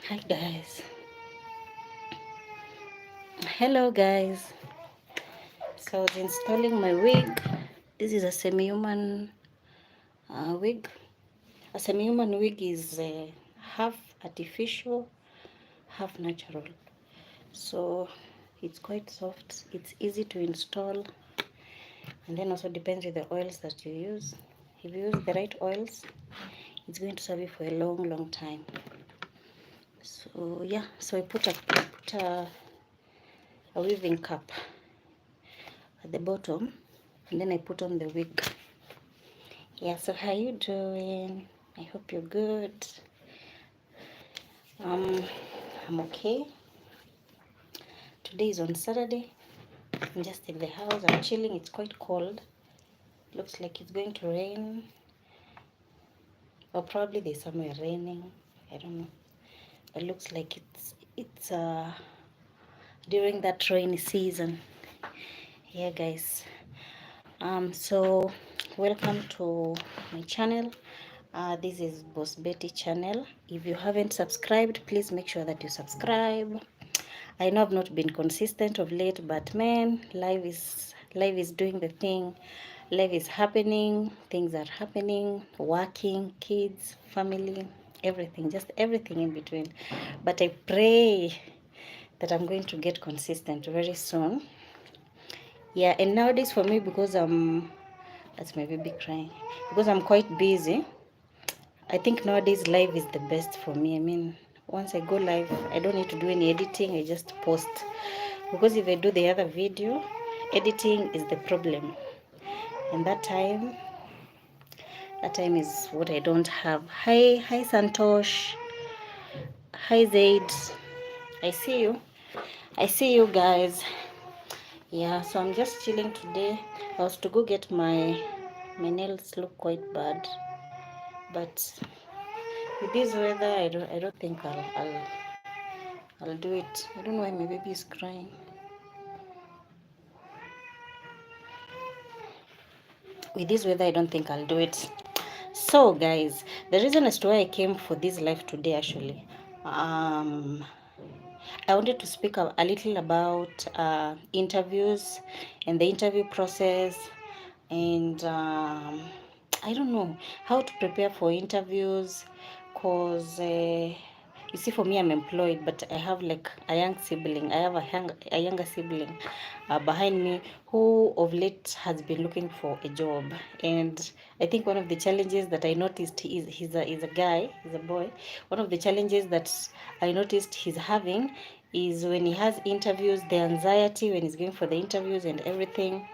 Hi guys. Hello guys. So I was installing my wig. This is a semi-human wig. A semi-human wig is half artificial, half natural. So it's quite soft. It's easy to install, and then also depends with the oils that you use. If you use the right oils, it's going to serve you for a long, long time. So yeah. So I put a weaving cap at the bottom, and then I put on the wig. Yeah, so how you doing? I hope you're good. Um, I'm okay. Today is on Saturday. I'm just in the house. I'm chilling. It's quite cold. Looks like it's going to rain, or probably there's somewhere raining. I don't know. But it looks like it's during that rainy season. Yeah, guys. So welcome to my channel. This is Boss Betty channel. If you haven't subscribed, please make sure that you subscribe. I know I've not been consistent of late, but man, life is doing the thing. Life is happening. Things are happening. Working, kids, family, everything, just everything in between. But I pray that I'm going to get consistent very soon. Yeah, and nowadays for me, because that's my baby crying, because I'm quite busy. I think nowadays live is the best for me. I mean, once I go live, I don't need to do any editing. I just post. Because if I do the other video, editing is the problem. And that time is what I don't have. Hi Santosh. Hi Zaid. I see you. I see you guys. Yeah, so I'm just chilling today. I was to go get my nails look quite bad. But with this weather, I don't think I'll do it. I don't know why my baby is crying. With this weather, I don't think I'll do it. So, guys, the reason as to why I came for this live today, actually, I wanted to speak a little about interviews and the interview process, and I don't know how to prepare for interviews, cause you see, for me, I'm employed, but I have like a young sibling. I have a younger sibling behind me who of late has been looking for a job. And I think one of the challenges that I noticed is he's a guy, he's a boy. One of the challenges that I noticed he's having is when he has interviews, the anxiety when he's going for the interviews and everything.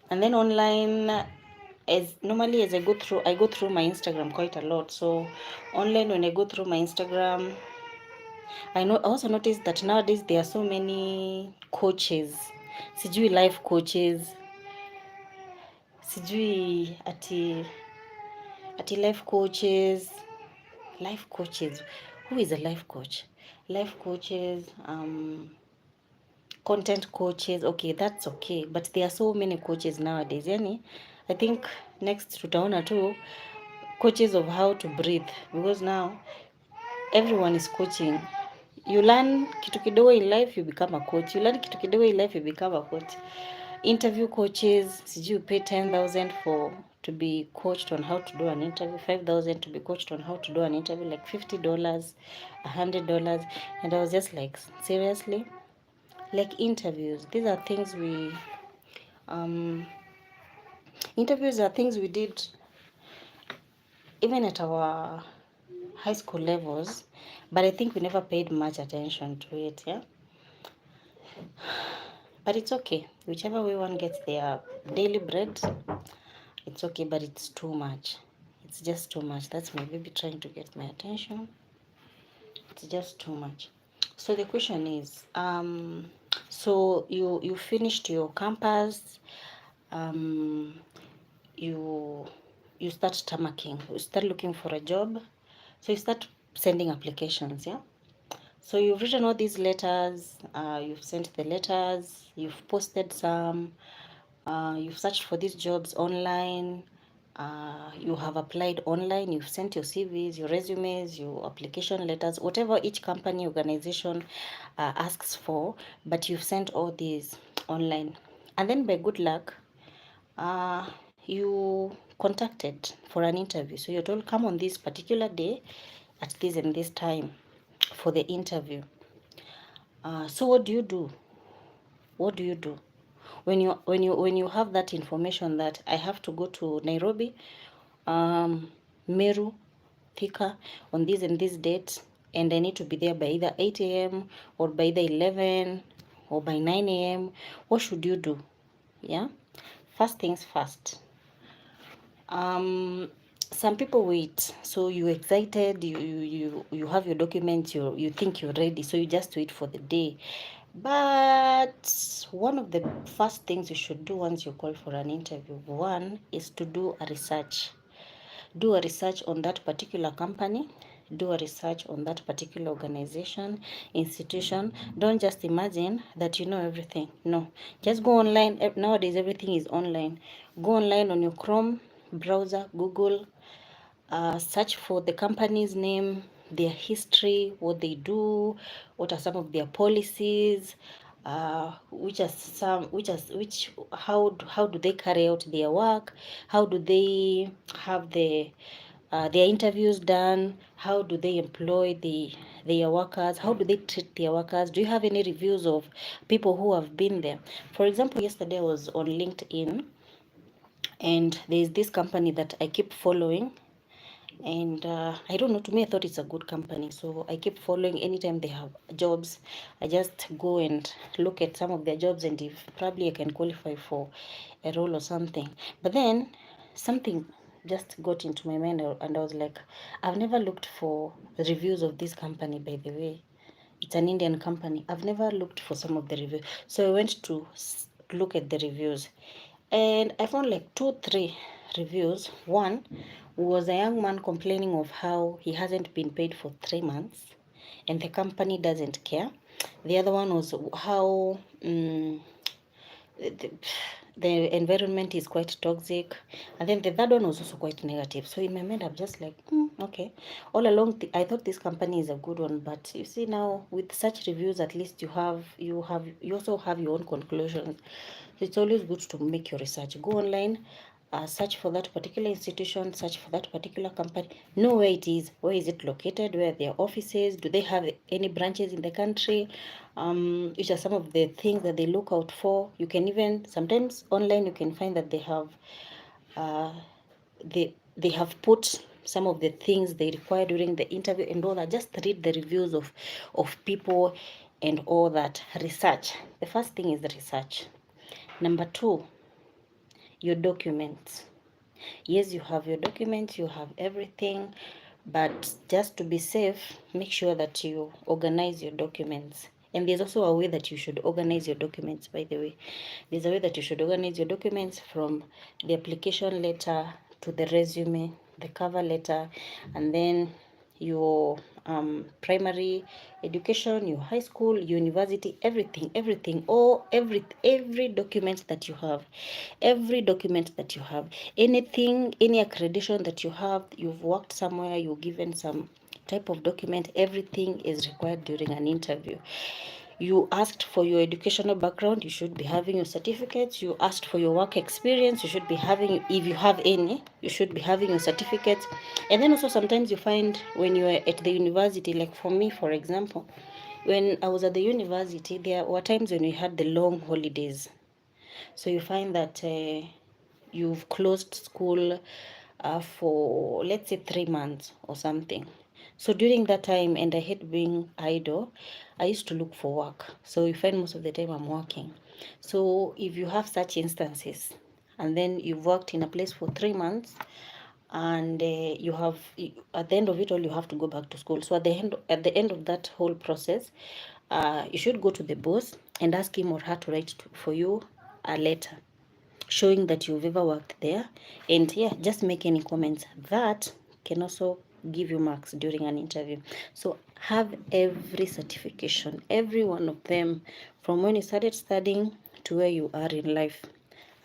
And then online, as normally as I go through my Instagram quite a lot. So online, when I go through my Instagram, I also noticed that nowadays there are so many coaches, sijui life coaches, sijui ati life coaches. Who is a life coach? Life coaches, content coaches. Okay, that's okay, but there are so many coaches nowadays. Yani, I think next tutaona tu coaches of how to breathe, because now everyone is coaching. You learn kitu kidogo in life, you become a coach. You learn kitu kidogo in life, you become a coach. Interview coaches, did you pay 10,000 for to be coached on how to do an interview, 5,000 to be coached on how to do an interview, like $50, $100, and I was just like, seriously, like interviews. These are things um, interviews are things we did even at our high school levels, but I think we never paid much attention to it. Yeah. But it's okay. Whichever way one gets their daily bread, it's okay, but it's too much. It's just too much. That's my baby trying to get my attention. It's just too much. So the question is, so you finished your campus, um, you you start tamarking, you start looking for a job, so you start sending applications, yeah. So you've written all these letters, you've sent the letters, you've posted some, you've searched for these jobs online, You have applied online, you've sent your CVs, your resumes, your application letters, whatever each company organization asks for, but you've sent all these online. And then by good luck, you contacted for an interview. So you're told, come on this particular day at this and this time for the interview. So what do you do? What do you do when you have that information that I have to go to Nairobi, Meru, Thika on this and this date, and I need to be there by either 8 a.m. or by the 11 or by 9 a.m. What should you do? Yeah, first things first. Some people wait. So you're excited, you have your documents, you think you're ready, so you just wait for the day. But one of the first things you should do once you call for an interview, one is to do a research. Do a research on that particular company. Do a research on that particular organization, institution. Don't just imagine that you know everything. No, just go online. Nowadays, everything is online. Go online on your Chrome browser, Google, search for the company's name, their history, what they do, what are some of their policies, how do they carry out their work, how do they have their interviews done, how do they employ their workers, how do they treat their workers, do you have any reviews of people who have been there? For example, yesterday I was on LinkedIn, and there's this company that I keep following, and I don't know, to me I thought it's a good company, so I keep following. Anytime they have jobs, I just go and look at some of their jobs, and if probably I can qualify for a role or something. But then something just got into my mind, and I was like, I've never looked for the reviews of this company. By the way, it's an Indian company. I've never looked for some of the reviews, so I went to look at the reviews, and I found like 2 3 reviews. One was a young man complaining of how he hasn't been paid for 3 months and the company doesn't care. The other one was how the, the environment is quite toxic. And then the third one was also quite negative. So in my mind, I'm just like, okay. All along, I thought this company is a good one, but you see now with such reviews, at least you also have your own conclusions. So it's always good to make your research. Go online, search for that particular institution, search for that particular company, know where it is, where is it located, where their offices, do they have any branches in the country, which are some of the things that they look out for. You can even, sometimes online, you can find that they have uh, they have put some of the things they require during the interview and all that. Just read the reviews of people and all that. Research. The first thing is the research. Number two, your documents. Yes, you have your documents, you have everything, but just to be safe, make sure that you organize your documents. And there's also a way that you should organize your documents, by the way. There's a way that you should organize your documents, from the application letter to the resume, the cover letter, and then your primary education, your high school, university, everything, or every document that you have, anything, any accreditation that you have, you've worked somewhere, you're given some type of document, everything is required during an interview. You asked for your educational background, you should be having your certificates. You asked for your work experience, you should be having, if you have any, you should be having your certificates. And then also sometimes you find when you're at the university, like for me, for example, when I was at the university, there were times when we had the long holidays. So you find that you've closed school for, let's say, 3 months or something. So during that time, and I hate being idle, I used to look for work. So you find most of the time I'm working. So if you have such instances, and then you've worked in a place for 3 months, and you have, at the end of it all, you have to go back to school. So at the end of that whole process, you should go to the boss and ask him or her to write for you a letter showing that you've ever worked there, and yeah, just make any comments that can also give you marks during an interview. So have every certification, every one of them, from when you started studying to where you are in life.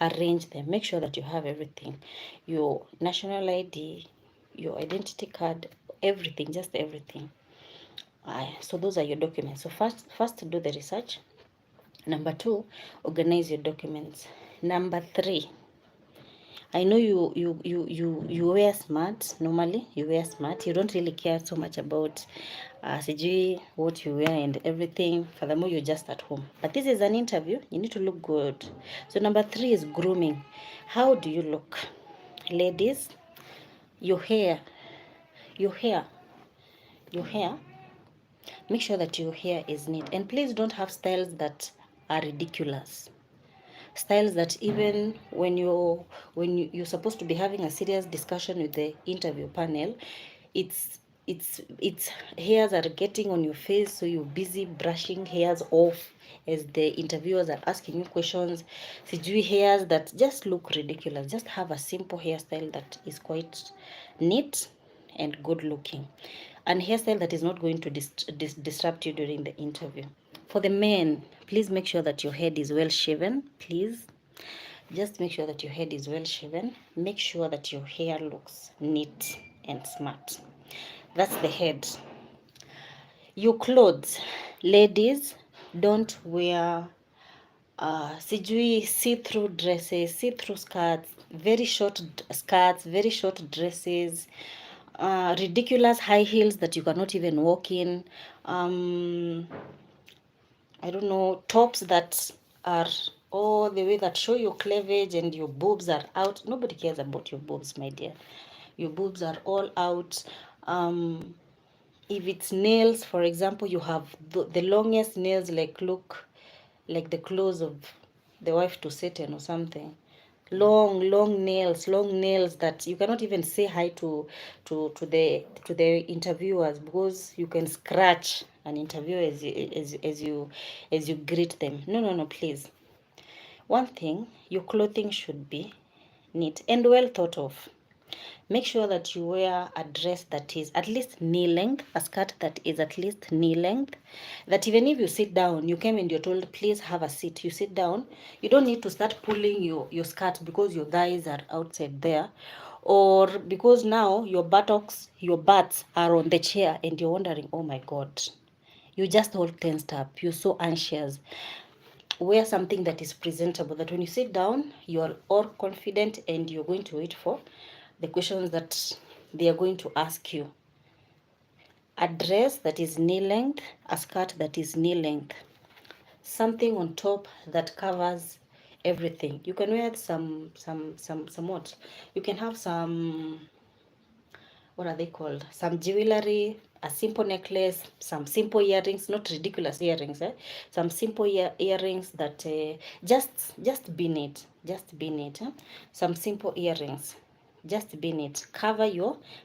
arrange them. Make sure that you have everything, your national ID, your identity card, everything, just everything. So those are your documents. So first do the research. Number 2, organize your documents. Number 3, I know you wear smart. Normally you wear smart. You don't really care so much about sijui what you wear and everything. Furthermore, you're just at home. But this is an interview. You need to look good. So number 3 is grooming. How do you look? Ladies, your hair, your hair, your hair. Make sure that your hair is neat. And please don't have styles that are ridiculous. Styles that even you're supposed to be having a serious discussion with the interview panel, it's hairs are getting on your face, so you're busy brushing hairs off as the interviewers are asking you questions. Sijui hairs that just look ridiculous. Just have a simple hairstyle that is quite neat and good looking, and hairstyle that is not going to disrupt you during the interview. For the men, please make sure that your head is well shaven. Please, just make sure that your head is well shaven. Make sure that your hair looks neat and smart. That's the head. Your clothes, ladies, don't wear sijui see-through dresses, see-through skirts, very short skirts, very short dresses, ridiculous high heels that you cannot even walk in. I don't know, tops that are all the way that show your cleavage and your boobs are out. Nobody cares about your boobs, my dear. Your boobs are all out. If it's nails, for example, you have the longest nails, like look like the clothes of the wife to Satan or something. Long nails that you cannot even say hi to the interviewers, because you can scratch an interviewer as you greet them. No, please. One thing, your clothing should be neat and well thought of. Make sure that you wear a dress that is at least knee length, a skirt that is at least knee length, that even if you sit down, you came and you're told, please have a seat. You sit down. You don't need to start pulling your skirt because your thighs are outside there, or because now your butts are on the chair and you're wondering, oh my God, you just all tensed up. You're so anxious. Wear something that is presentable, that when you sit down, you are all confident and you're going to wait for the questions that they are going to ask you. A dress that is knee length, a skirt that is knee length, something on top that covers everything. You can wear some what? You can have some, what are they called? Some jewelry, a simple necklace, some simple earrings, not ridiculous earrings, some simple earrings that just be neat, just be neat. Some simple earrings, just be neat.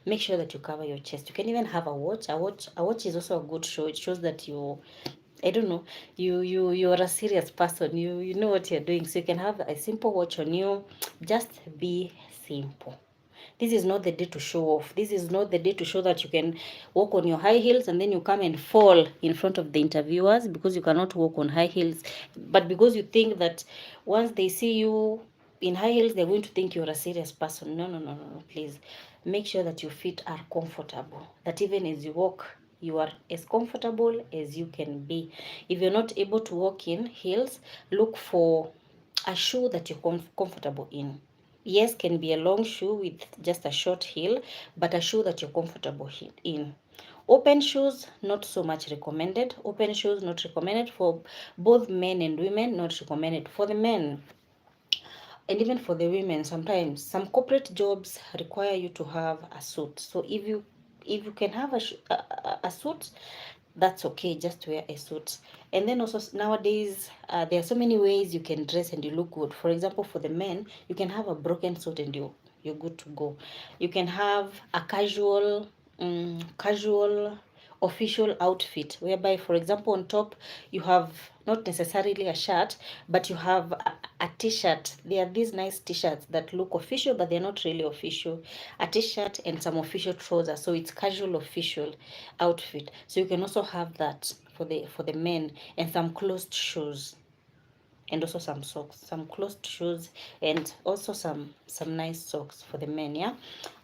Make sure that you cover your chest. You can even have a watch. A watch is also a good show. It shows that I don't know, you're a serious person. You know what you're doing. So you can have a simple watch on you. Just be simple. This is not the day to show off. This is not the day to show that you can walk on your high heels and then you come and fall in front of the interviewers because you cannot walk on high heels. But because you think that once they see you in high heels, they're going to think you're a serious person. No, please. Make sure that your feet are comfortable. That even as you walk, you are as comfortable as you can be. If you're not able to walk in heels, look for a shoe that you're comfortable in. Yes, can be a long shoe with just a short heel, but a shoe that you're comfortable in. Open shoes, not so much recommended. Open shoes, not recommended for both men and women, not recommended. For the men, and even for the women, sometimes some corporate jobs require you to have a suit. So if you can have a suit, that's okay. Just wear a suit. And then also nowadays, there are so many ways you can dress and you look good. For example, for the men, you can have a broken suit and you're good to go. You can have a casual official outfit, whereby, for example, on top you have not necessarily a shirt, but you have a t-shirt. There are these nice t-shirts that look official, but they're not really official. A t-shirt and some official trousers, so it's casual official outfit. So you can also have that for the men, and some closed shoes. and also some socks, some closed shoes, and also some nice socks for the men. Yeah.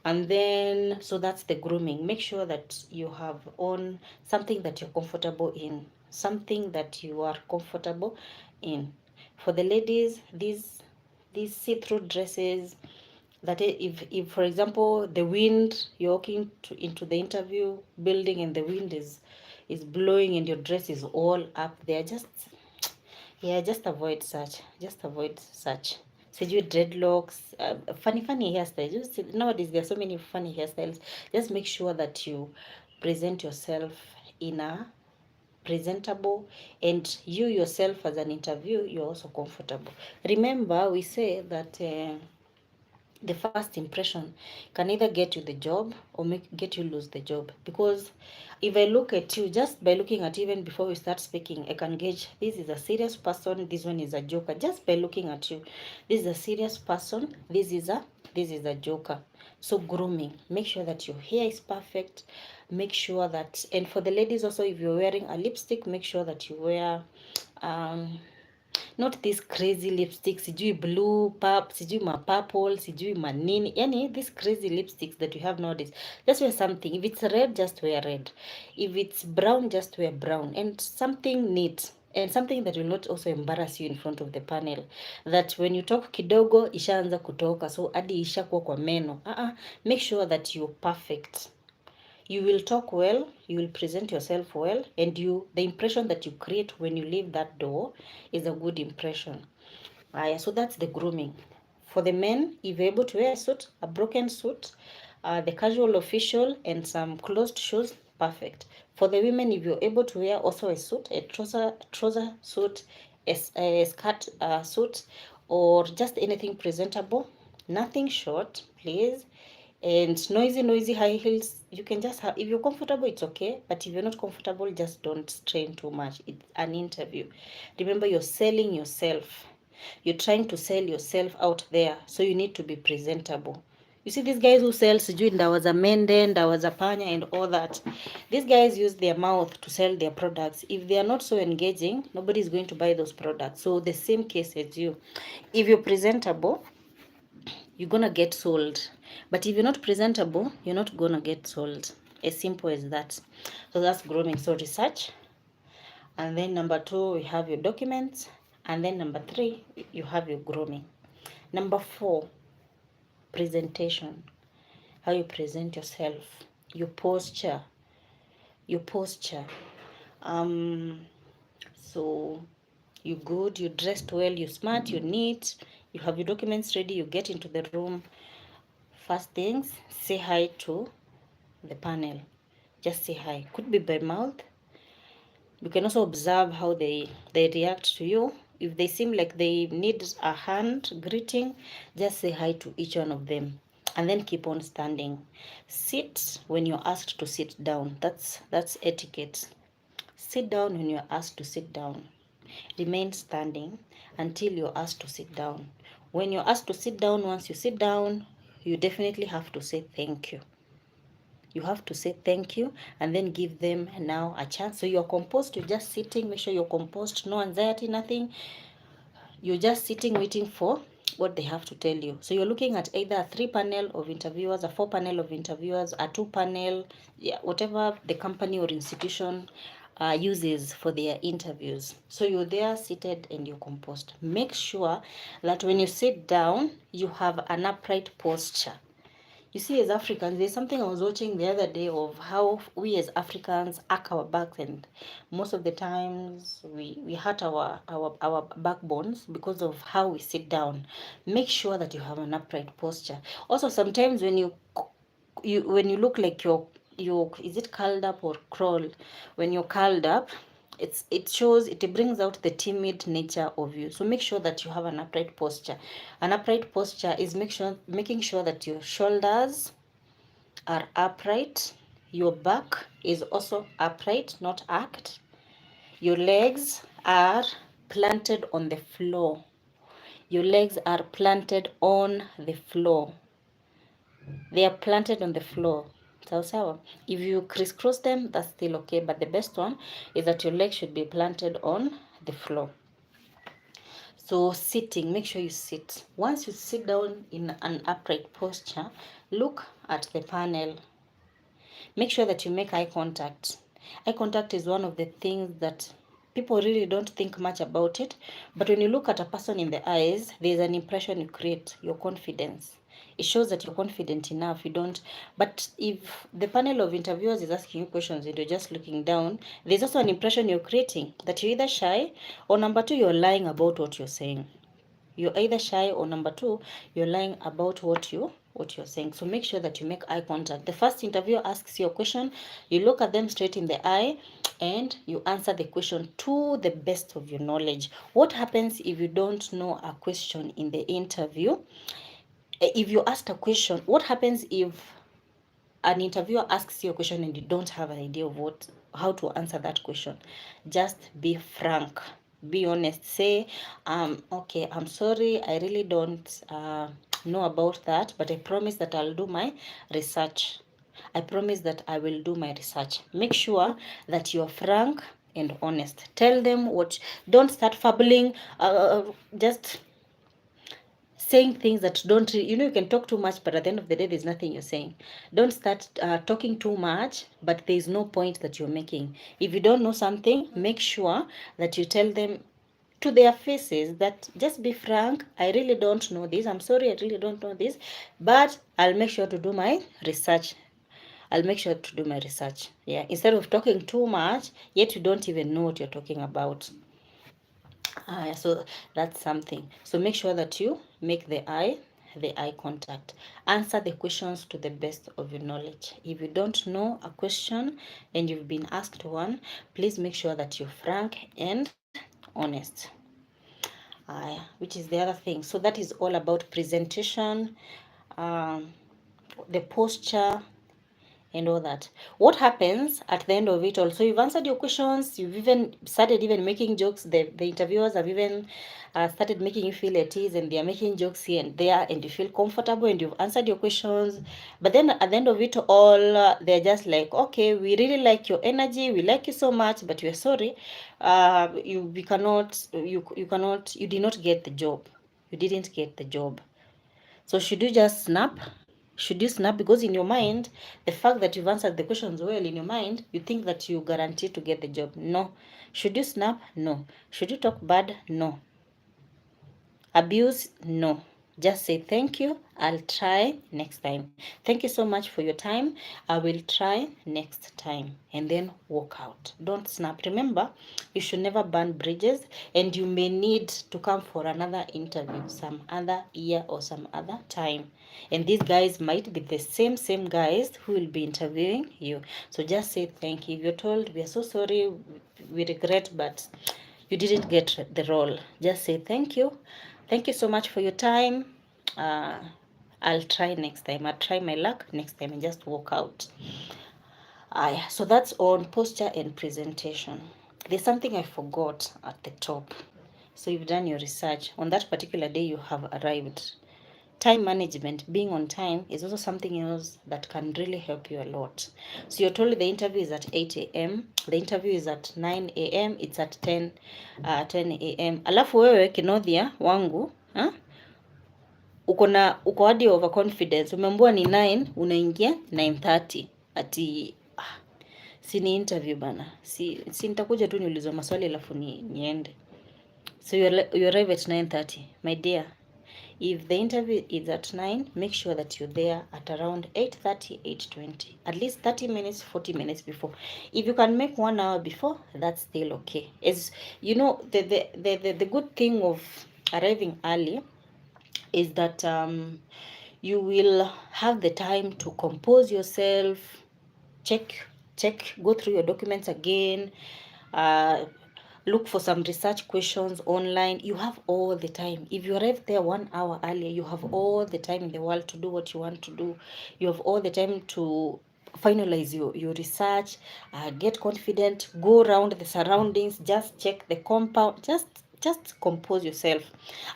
And then, so that's the grooming. Make sure that you have on something that you're comfortable in, something that you are comfortable in. For the ladies, these see-through dresses, that if for example the wind, you're walking into the interview building and the wind is blowing and your dress is all up there, just, yeah, just avoid such. Just avoid such. Sijui dreadlocks, funny hairstyles. Just nowadays there are so many funny hairstyles. Just make sure that you present yourself in a presentable, and you yourself as an interview, you're also comfortable. Remember, we say that the first impression can either get you the job or get you lose the job. Because if I look at you, just by looking at you, even before we start speaking, I can gauge this is a serious person, this one is a joker. Just by looking at you, this is a serious person, this is a joker. So grooming, make sure that your hair is perfect. Make sure that, and for the ladies also, if you're wearing a lipstick, make sure that you wear not this crazy lipstick, sijui blue pap, sijui ma purple, sijui manini, yani these crazy lipsticks that you have nowadays. Just wear something. If it's red, just wear red. If it's brown, just wear brown, and something neat, and something that will not also embarrass you in front of the panel, that when you talk kidogo ishaanza kutoka, so hadi ishakuwa kwa meno. Make sure that you're perfect. You will talk well, you will present yourself well, and the impression that you create when you leave that door is a good impression. So that's the grooming. For the men, if you're able to wear a suit, a broken suit, the casual official, and some closed shoes, perfect. For the women, if you're able to wear also a suit, a trouser suit, a skirt suit, or just anything presentable, nothing short, please. And noisy high heels, you can just have, if you're comfortable, it's okay. But if you're not comfortable, just don't strain too much. It's an interview. Remember, you're selling yourself. You're trying to sell yourself out there, so you need to be presentable. You see these guys who sell sijui ndawa za mende, ndawa za panya and all that. These guys use their mouth to sell their products. If they are not so engaging, nobody is going to buy those products. So the same case as you. If you're presentable, you're gonna get sold. But if you're not presentable, you're not gonna get sold. As simple as that. So that's grooming. So research. And then number 2, we have your documents. And then number 3, you have your grooming. Number 4, presentation. How you present yourself. Your posture. Your posture. So you're good, you dressed well, you're smart, you're neat, you have your documents ready, you get into the room. First things, say hi to the panel. Just say hi. Could be by mouth. You can also observe how they react to you. If they seem like they need a hand greeting, just say hi to each one of them. And then keep on standing. Sit when you're asked to sit down. That's etiquette. Sit down when you're asked to sit down. Remain standing until you're asked to sit down. When you're asked to sit down, once you sit down, you definitely have to say thank you. You have to say thank you and then give them now a chance. So you're composed, you're just sitting, make sure you're composed, no anxiety, nothing. You're just sitting waiting for what they have to tell you. So you're looking at either a 3 panel of interviewers, a 4 panel of interviewers, a 2 panel, yeah, whatever the company or institution uses for their interviews. So you're there seated and you're composed. Make sure that when you sit down, you have an upright posture. You see, as Africans, there's something I was watching the other day of how we as Africans arch our backs, and most of the times we hurt our backbones because of how we sit down. Make sure that you have an upright posture. Also, sometimes when you look like you're is it curled up or crawl? When you're curled up, it brings out the timid nature of you. So make sure that you have an upright posture. An upright posture is making sure that your shoulders are upright, your back is also upright, not arched, your legs are planted on the floor. Your legs are planted on the floor. They are planted on the floor. Sawa. If you crisscross them, that's still okay, but the best one is that your legs should be planted on the floor. So sitting, make sure you sit. Once you sit down in an upright posture, look at the panel. Make sure that you make eye contact. Eye contact is one of the things that people really don't think much about it, but when you look at a person in the eyes, there's an impression you create, your confidence. It shows that you're confident enough. You don't, but if the panel of interviewers is asking you questions and you're just looking down, there's also an impression you're creating that you're either shy, or number two, you're lying about what you're saying. You're either shy, or number two, you're lying about what you're saying. So make sure that you make eye contact. The first interviewer asks you a question, you look at them straight in the eye and you answer the question to the best of your knowledge. What happens if you don't know a question in the interview? If you asked a question, what happens if an interviewer asks you a question and you don't have an idea of how to answer that question? Just be frank, be honest. Say, okay, I'm sorry, I really don't know about that, but I promise that I'll do my research. I promise that I will do my research. Make sure that you're frank and honest. Tell them what. Don't start fabbling. Just saying things that don't, you can talk too much, but at the end of the day there's nothing you're saying. Don't start talking too much, but there's no point that you're making. If you don't know something, make sure that you tell them to their faces that just be frank, I really don't know this, I'm sorry, I really don't know this, but I'll make sure to do my research. I'll make sure to do my research. Yeah, instead of talking too much yet you don't even know what you're talking about. So that's something. So make sure that you make the eye contact. Answer the questions to the best of your knowledge. If you don't know a question and you've been asked one, please make sure that you're frank and honest. Which is the other thing. So that is all about presentation, the posture, and all that. What happens at the end of it all? So you've answered your questions, you've even started even making jokes. The interviewers have even started making you feel at ease, and they are making jokes here and there, and you feel comfortable, and you've answered your questions. But then at the end of it all, they're just like, okay, we really like your energy, we like you so much, but we're sorry, you did not get the job. You didn't get the job. So should you just snap? Should you snap? Because in your mind, the fact that you've answered the questions well, in your mind, you think that you guarantee to get the job. No. Should you snap? No. Should you talk bad? No. Abuse? No. Just say thank you, I'll try next time. Thank you so much for your time. I will try next time. And then walk out. Don't snap. Remember, you should never burn bridges, and you may need to come for another interview some other year or some other time. And these guys might be the same guys who will be interviewing you. So just say thank you. If you're told, we are so sorry, we regret, but you didn't get the role, just say thank you. Thank you so much for your time. I'll try next time. I'll try my luck next time, and just walk out. So that's on posture and presentation. There's something I forgot at the top. So you've done your research. On that particular day, you have arrived. Time management, being on time, is also something else that can really help you a lot. So you're told the interview is at 8 a.m. The interview is at 9 a.m. It's at 10 a.m. Alafu wewe Kinodhia wangu, uko hadi overconfidence. Umeambiwa ni 9, unaingia 9:30. Ati si ni interview bana. Si nitakuja tu niulizwe maswali alafu niende. So you arrive at 9:30. My dear, if the interview is at 9, make sure that you're there at around 8:30, 8:20. At least 30 minutes, 40 minutes before. If you can make 1 hour before, that's still okay. As you know, the good thing of arriving early is that you will have the time to compose yourself, check, go through your documents again, look for some research questions online. You have all the time. If you arrive there 1 hour earlier, you have all the time in the world to do what you want to do. You have all the time to finalize your research, get confident, go around the surroundings, just check the compound, just compose yourself.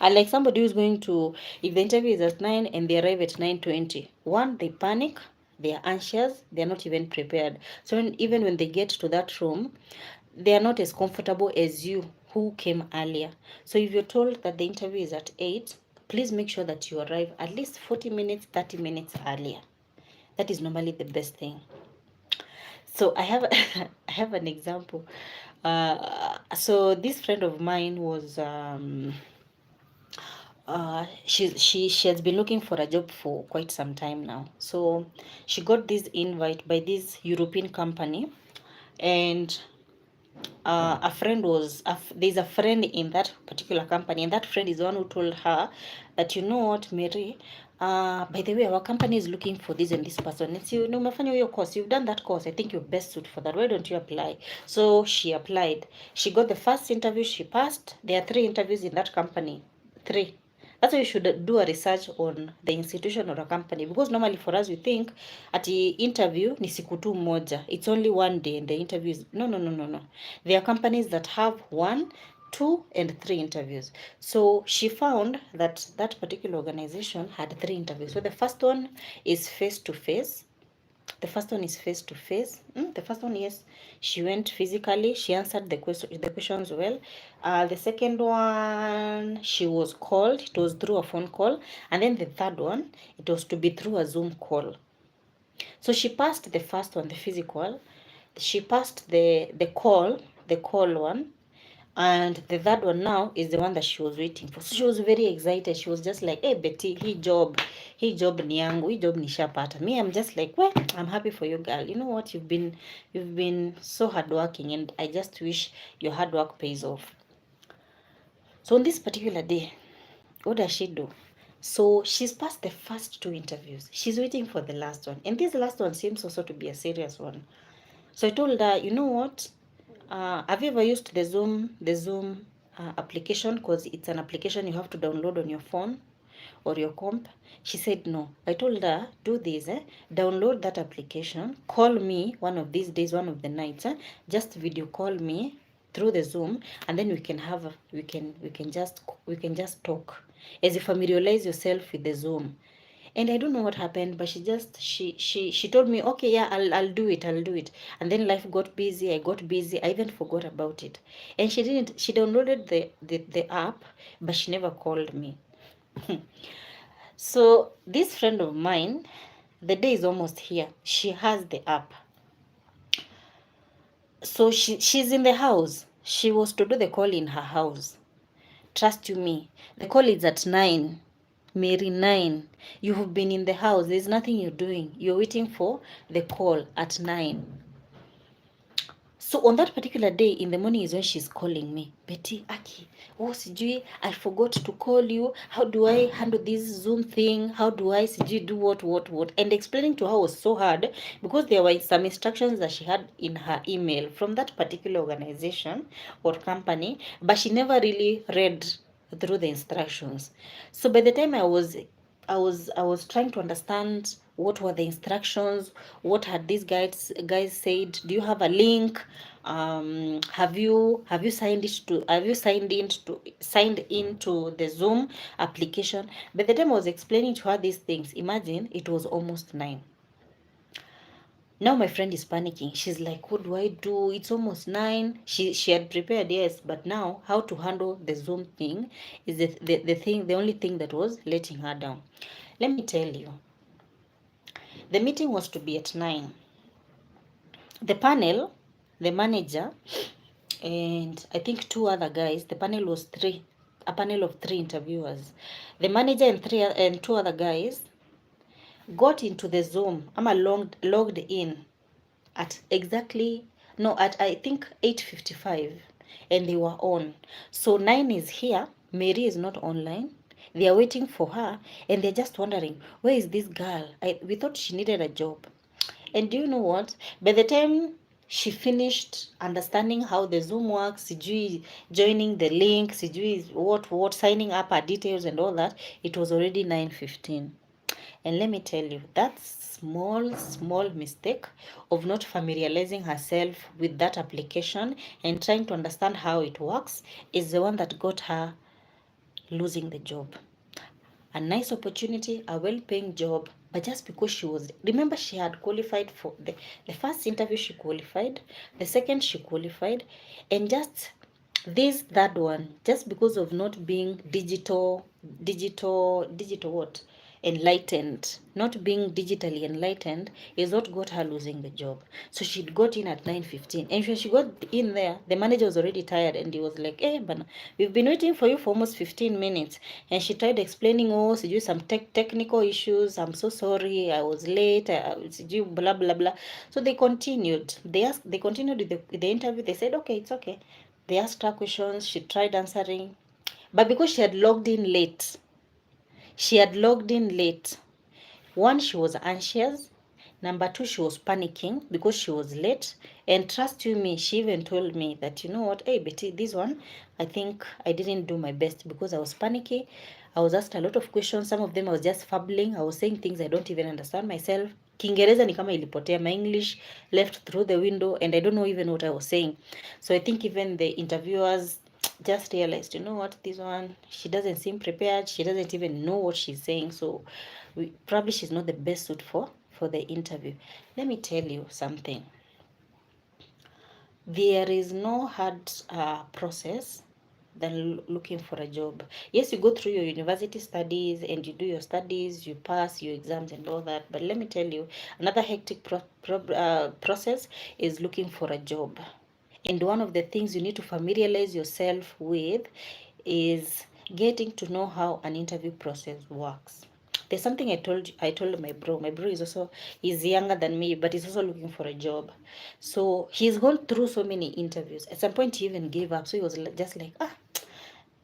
Unlike somebody who's going to, if the interview is at 9 and they arrive at 9:20, one, they panic, they are anxious, they are not even prepared. So even when they get to that room, they are not as comfortable as you who came earlier. So if you're told that the interview is at 8, please make sure that you arrive at least 40 minutes, 30 minutes earlier. That is normally the best thing. So I have I have an example. So this friend of mine was she has been looking for a job for quite some time now. So she got this invite by this European company, and a friend was there's a friend in that particular company, and that friend is the one who told her that, you know what, Mary, by the way, our company is looking for this and this person. It's, you know, umefanya your course, you've done that course, I think you're best suited for that, why don't you apply? So she applied. She got the first interview, she passed. There are 3 interviews in that company. 3. That's why you should do a research on the institution or a company, because normally for us we think at the interview ni siku tu moja, it's only one day and the interview is no. There are companies that have 1, 2 and 3 interviews. So she found that that particular organization had 3 interviews. So the first one is face to face. The first one is face to face. The first one, yes, she went physically. She answered the questions well. The second one, she was called. It was through a phone call, and then the third one, it was to be through a Zoom call. So she passed the first one, the physical. She passed the call one, and the third one now is the one that she was waiting for. So she was very excited. She was just like, hey Betty, hii job ni yangu, hii job nishapata. Me, I'm just like, well, I'm happy for you, girl. You know what, you've been so hardworking, and I just wish your hard work pays off. So on this particular day, what does she do? So she's passed the first 2 interviews. She's waiting for the last one, and this last one seems also to be a serious one. So I told her, you know what, have you ever used the Zoom application? Because it's an application you have to download on your phone or your comp. She said no. I told her, do this, download that application, call me one of these days, one of the nights, just video call me through the Zoom, and then we can just talk as you familiarize yourself with the Zoom. And I don't know what happened, but she told me, okay, yeah, I'll do it, and then life got busy. I got busy, I even forgot about it. And she downloaded the app, but she never called me. So this friend of mine, the day is almost here, she has the app. So she's in the house. She was to do the call in her house. Trust you me, the call is at 9. Mary, 9. You have been in the house. There's nothing you're doing. You're waiting for the call at 9. So on that particular day in the morning is when she's calling me, Betty, Aki, oh sijui, I forgot to call you. How do I handle this Zoom thing? How do I sijui do what? And explaining to her was so hard, because there were some instructions that she had in her email from that particular organization or company, but she never really read through the instructions. So by the time I was trying to understand what were the instructions, what had these guys said, do you have a link, have you signed into the Zoom application. By the time I was explaining to her these things, imagine it was almost 9. Now my friend is panicking. She's like, what do I do? It's almost 9. She had prepared, yes, but now how to handle the Zoom thing is the only thing that was letting her down. Let me tell you, the meeting was to be at 9. The panel, the manager, and I think 2 other guys, the panel was 3, a panel of 3 interviewers. The manager and 2 other guys got into the Zoom, logged in at I think 8:55, and they were on. So 9 is here, Mary is not online. They are waiting for her, and they're just wondering, where is this girl? We thought she needed a job. And do you know what? By the time she finished understanding how the Zoom works, sijui joining the link, sijui what, signing up her details and all that, it was already 9:15. And let me tell you, that small mistake of not familiarizing herself with that application and trying to understand how it works is the one that got her losing the job. A nice opportunity, a well-paying job, but just because remember, she had qualified for the first interview, she qualified, the second she qualified, and just This third one, just because of not being digital what? Enlightened, not being digitally enlightened, is what got her losing the job. So she'd got in at 9:15, and when she got in there, the manager was already tired, and he was like, "Hey, but we've been waiting for you for almost 15 minutes." And she tried explaining, "Oh, so you some technical issues. I'm so sorry, I was late. You blah blah blah." So they continued. They continued with the interview. They said, "Okay, it's okay." They asked her questions. She tried answering, but because she had logged in late, she had logged in late. One, she was anxious. Number two, she was panicking because she was late. And trust you me, she even told me that, you know what, hey Betty, this one, I think I didn't do my best because I was panicky. I was asked a lot of questions. Some of them I was just fabbling. I was saying things I don't even understand myself. Kiingereza ni kama ilipotea. My English left through the window and I don't know even what I was saying. So I think even the interviewers just realized, you know what, this one, she doesn't seem prepared. She doesn't even know what she's saying. So probably she's not the best suit for the interview. Let me tell you something. There is no hard process than looking for a job. Yes, you go through your university studies and you do your studies, you pass your exams and all that. But let me tell you, another hectic process is looking for a job. And one of the things you need to familiarize yourself with is getting to know how an interview process works. There's something I told my bro. My bro is also, he's younger than me, but he's also looking for a job. So he's gone through so many interviews. At some point he even gave up. So he was just like,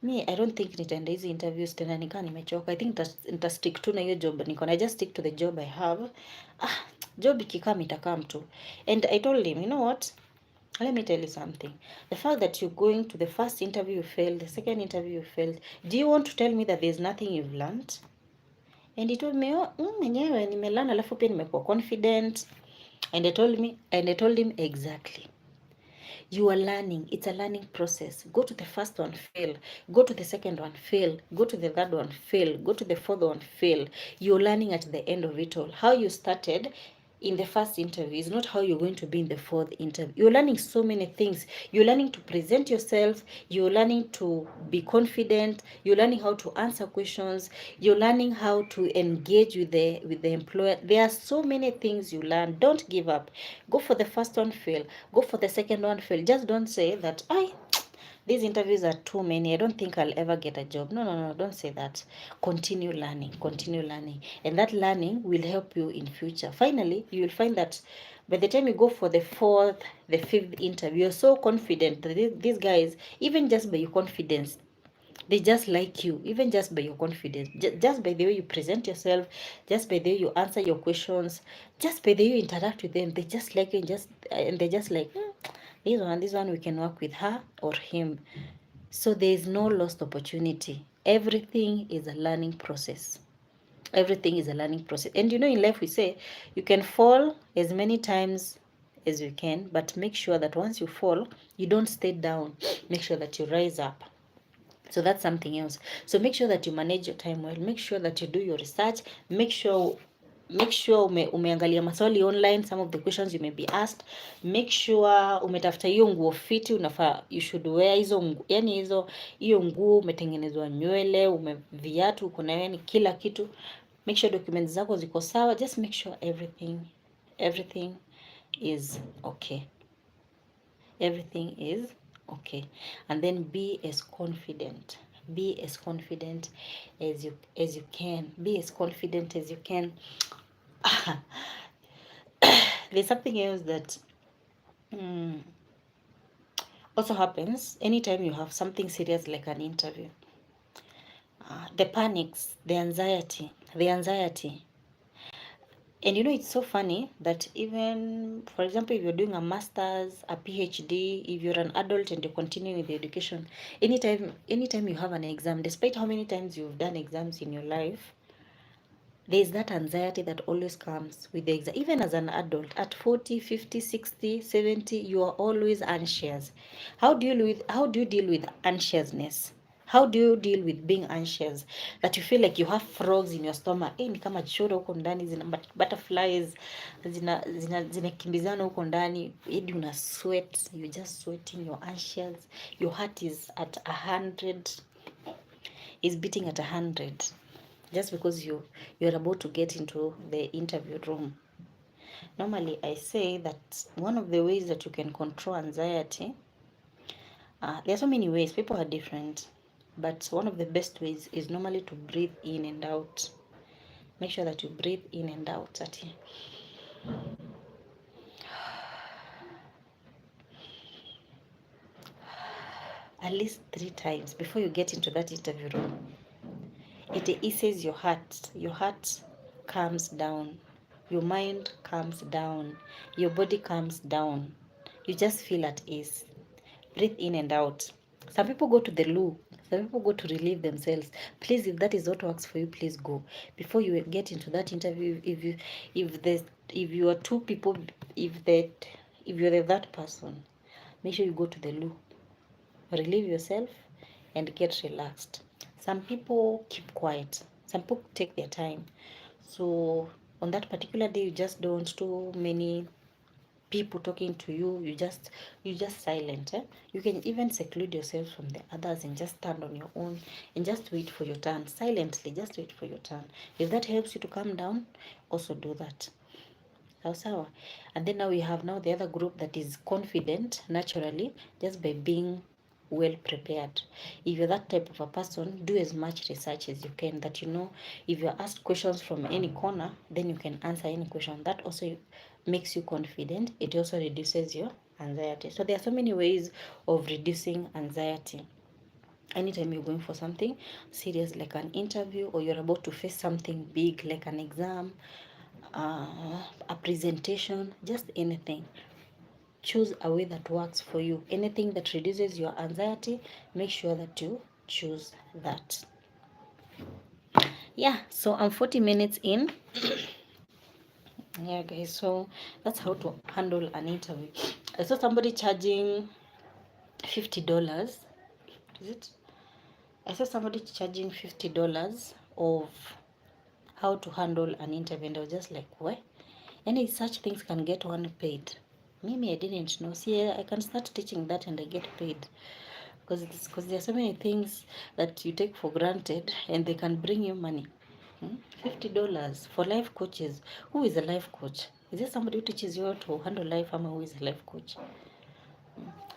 me I don't think nitaenda hizi interviews tena, nikaa nimechoka. I think nitastick tu na hiyo job niko na, just stick to the job I have. Job ikikam itakam tu. And I told him, you know what, let me tell you something. The fact that you're going to the first interview you failed, the second interview you failed, do you want to tell me that there's nothing you've learned? And he told me, oh, mwenyewe nimelearn, alafu pia nimekuwa confident. And I told him exactly. You are learning. It's a learning process. Go to the first one, fail. Go to the second one, fail. Go to the third one, fail. Go to the fourth one, fail. You're learning at the end of it all. How you started in the first interview is not how you're going to be in the fourth interview. You're learning so many things. You're learning to present yourself. You're learning to be confident. You're learning how to answer questions. You're learning how to engage with the employer. There are so many things you learn. Don't give up. Go for the first one, fail. Go for the second one, fail. Just don't say that these interviews are too many. I don't think I'll ever get a job. No, no, no, don't say that. Continue learning, continue learning. And that learning will help you in future. Finally, you will find that by the time you go for the fourth, the fifth interview, you're so confident that these guys, even just by your confidence, they just like you, even just by your confidence, just by the way you present yourself, just by the way you answer your questions, just by the way you interact with them. They just like you, and they just like, this one we can work with her or him. So there is no lost opportunity. Everything is a learning process. Everything is a learning process. And in life we say you can fall as many times as you can, but make sure that once you fall, you don't stay down. Make sure that you rise up. So that's something else. So make sure that you manage your time well. Make sure that you do your research. Make sure umeangalia maswali online, some of the questions you may be asked. Make sure umetafuta hiyo nguo fiti unafaa you should wear hiyo nguo, umetengenezwa nywele, viatu uko na, yani kila kitu. Make sure documents zako ziko sawa. Just make sure everything is okay. Everything is okay. And then be as confident as you can. Be as confident as you can. There's something else that also happens anytime you have something serious like an interview. The panics, the anxiety. And it's so funny that even, for example, if you're doing a master's, a PhD, if you're an adult and you're continuing with the education, anytime you have an exam, despite how many times you've done exams in your life, there's that anxiety that always comes with the exam. Even as an adult, at 40, 50, 60, 70, you are always anxious. How do you deal with anxiousness? How do you deal with being anxious, that you feel like you have frogs in your stomach? Ni kama choro huko ndani, zina butterflies zinakimbizana huko ndani, hadi una sweat, you just sweating, you're anxious, your heart is at 100, is beating at 100, just because you're about to get into the interview room. Normally I say that one of the ways that you can control anxiety, there are so many ways, people are different, but one of the best ways is normally to breathe in and out. Make sure that you breathe in and out at least 3 times before you get into that interview room. It eases your heart. Your heart calms down. Your mind calms down. Your body calms down. You just feel at ease. Breathe in and out. Some people go to the loo. Some people go to relieve themselves. Please, if that is what works for you, please go. Before you get into that interview, if you are two people, if you're that person, make sure you go to the loo. Relieve yourself and get relaxed. Some people keep quiet. Some people take their time. So on that particular day, you just don't want too many people talking to you. You just silent. You can even seclude yourself from the others and just stand on your own and just wait for your turn silently. Just wait for your turn. If that helps you to calm down, also do that. Sawa. And then now we have now the other group that is confident naturally, just by being well prepared. If you're that type of a person, do as much research as you can, that you know if you're asked questions from any corner, then you can answer any question. That also makes you confident. It also reduces your anxiety. So there are so many ways of reducing anxiety. Anytime you're going for something serious like an interview, or you're about to face something big like an exam, a presentation, just anything, choose a way that works for you. Anything that reduces your anxiety, make sure that you choose that. Yeah, so I'm 40 minutes in. Yeah guys, so that's how to handle an interview. I saw somebody charging $50. Is it? I saw somebody charging $50 of how to handle an interview, and I was just like, what? Any such things can get one paid. Maybe I didn't know. See, I can start teaching that and I get paid. Because there are so many things that you take for granted and they can bring you money. $50 for life coaches. Who is a life coach? Is it somebody who teaches you how to handle life, or who is a life coach?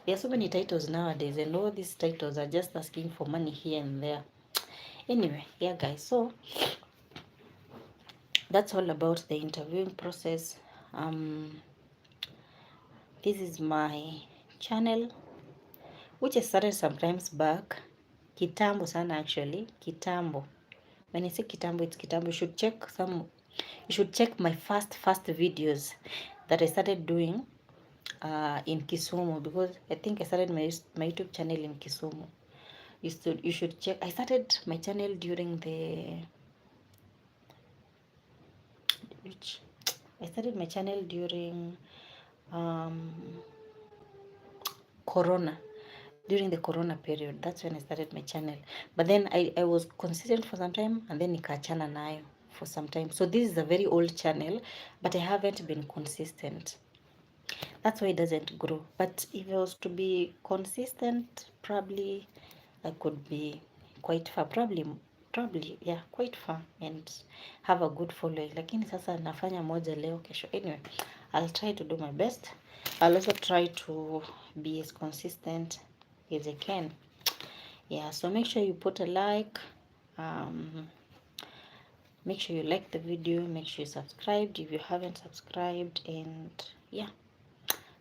There are so many titles nowadays, and all these titles are just asking for money here and there. Anyway, yeah guys, so that's all about the interviewing process. This is my channel, which I started sometimes back. Kitambo sana, actually. Kitambo. When I say kitambo, it's kitambo. You should check my first videos that I started doing in Kisumu, because I think I started my YouTube channel in Kisumu. You should check. I started my channel during Corona. During the Corona period, that's when I started my channel. But then I was consistent for some time, and then nikaachana nayo for some time. So this is a very old channel, but I haven't been consistent. That's why it doesn't grow. But if I was to be consistent, probably I could be quite far. Probably, yeah, quite far, and have a good following. Lakini sasa nafanya moja leo, kesho. Anyway, I'll try to do my best. I'll also try to be as consistent as I can. Yeah, so make sure you put a like. Make sure you like the video. Make sure you subscribed if you haven't subscribed. And yeah,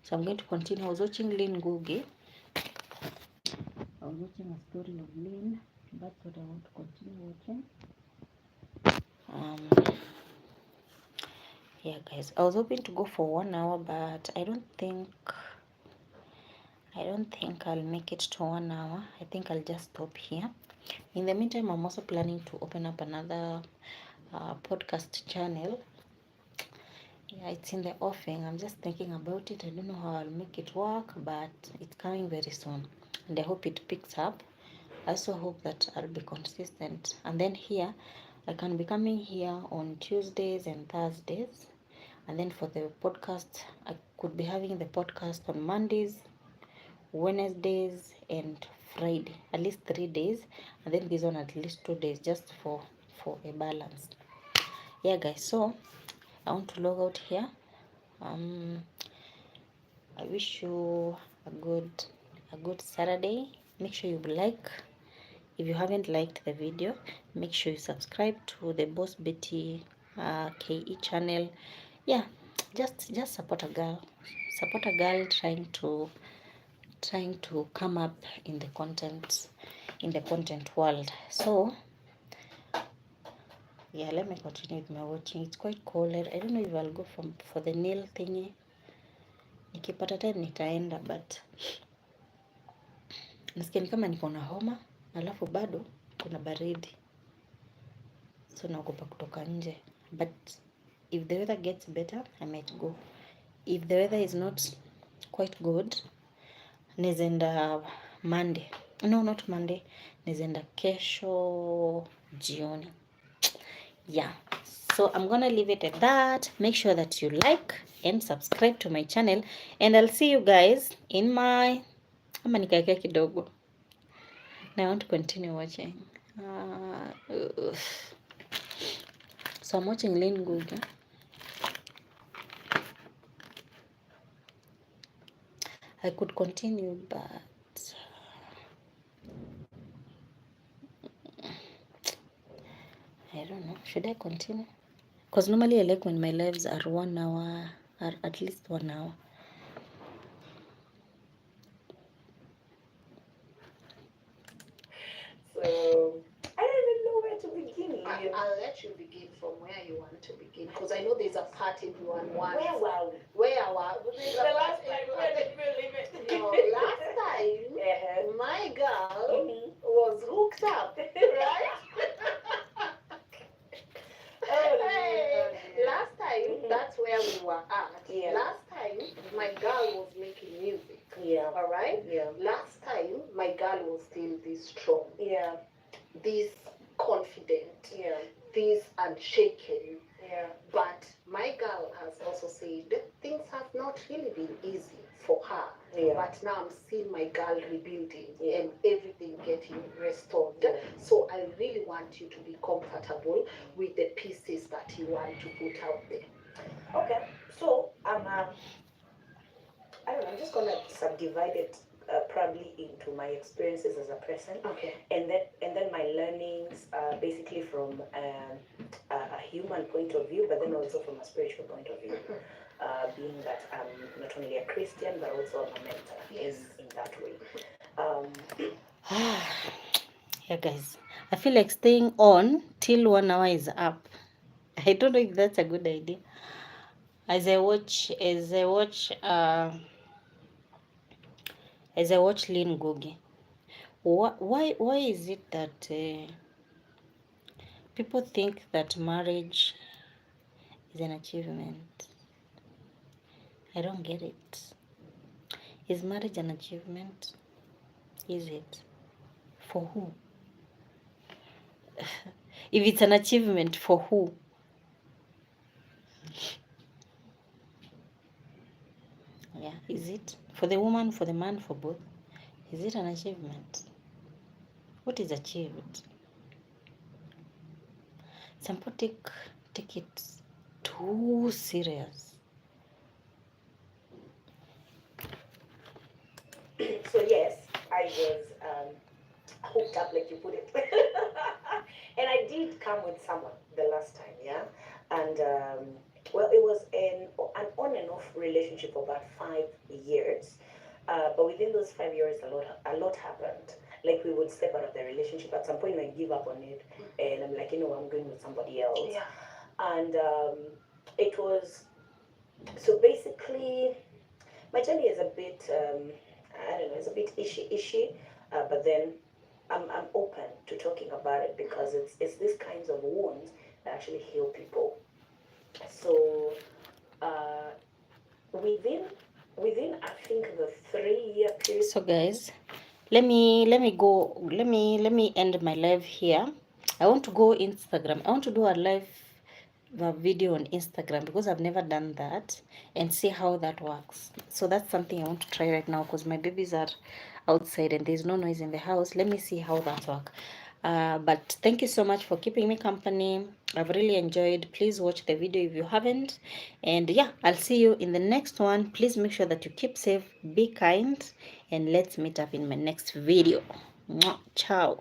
so I'm going to continue. I was watching Lynn Ngugi. I was watching a story of Lynn. That's what I want to continue watching. Yeah guys, I was hoping to go for 1 hour, but I don't think I'll make it to 1 hour. I think I'll just stop here. In the meantime, I'm also planning to open up another podcast channel. Yeah, it's in the offing. I'm just thinking about it. I don't know how I'll make it work, but it's coming very soon, and I hope it picks up. I also hope that I'll be consistent. And then here, I can be coming here on Tuesdays and Thursdays. And then for the podcast, I could be having the podcast on Mondays, Wednesdays, and Friday. At least 3 days. And then this one at least 2 days, just for a balance. Yeah, guys. So I want to log out here. I wish you a good Saturday. Make sure you like. If you haven't liked the video, make sure you subscribe to the Boss Betty KE channel. Yeah, just support a girl. Support a girl trying to come up in the content world. So yeah, let me continue with my watching. It's quite cold. I don't know if I'll go for the nail thingy. Nikipata time nitaenda, but nasikia kama niko na homa, alafu bado kuna baridi, so naogopa kutoka nje. But if the weather gets better, I might go. If the weather is not quite good, nezenda Monday. No, not Monday. Nezenda kesho jioni. Yeah. So I'm gonna leave it at that. Make sure that you like and subscribe to my channel, and I'll see you guys in my kidogo. Now I want to continue watching. So I'm watching Lynn Ngugi. I could continue, but I don't know. Should I continue? Because normally I like when my lives are 1 hour, or at least 1 hour. So I don't even know where to begin. I'll let you begin from where you want to begin, because I know there's a part everyone wants. Where were we? Where were we? The last time. No, last time my girl was hooked up, right? Last time, that's where we were at. Yeah. Last time, my girl was making music. Yeah. All right? Yeah. Last time, my girl was still this strong. Yeah. This confident. Yeah. This unshaken. Yeah. But my girl has also said things have not really been easy for her. Yeah. But now I'm seeing my girl rebuilding, and everything getting restored. Yeah. So I really want you to be comfortable with the pieces that you want to put out there. Okay. So I don't know, I'm just gonna subdivide it probably into my experiences as a person. Okay. And then my learnings, basically from a human point of view, but then also from a spiritual point of view. Being that I'm not only a Christian, but also I'm a mentor. Yes. in that way. Yeah, guys. I feel like staying on till 1 hour is up. I don't know if that's a good idea. As I watch Lynn Ngugi, why is it that people think that marriage is an achievement? I don't get it. Is marriage an achievement? Is it? For who? If it's an achievement, for who? Yeah, is it? For the woman, for the man, for both? Is it an achievement? What is achieved? Some people take it too serious. So yes, I was hooked up, like you put it. And I did come with someone the last time, yeah? And well, it was an on and off relationship for about 5 years. But within those 5 years, a lot happened. Like, we would step out of the relationship. At some point, I give up on it, and I'm like, I'm going with somebody else. Yeah. And it was, so basically, my journey is a bit, I don't know, it's a bit ishy, but then I'm open to talking about it, because it's these kinds of wounds that actually heal people. So within I think the 3-year period. So guys, let me go, let me end my live here. I want to go Instagram. I want to do a live video on Instagram because I've never done that, and see how that works. So that's something I want to try right now because my babies are outside and there's no noise in the house. Let me see how that works. But thank you so much for keeping me company. I've really enjoyed. Please watch the video if you haven't, and yeah, I'll see you in the next one. Please make sure that you keep safe, be kind, and let's meet up in my next video. Mwah. Ciao.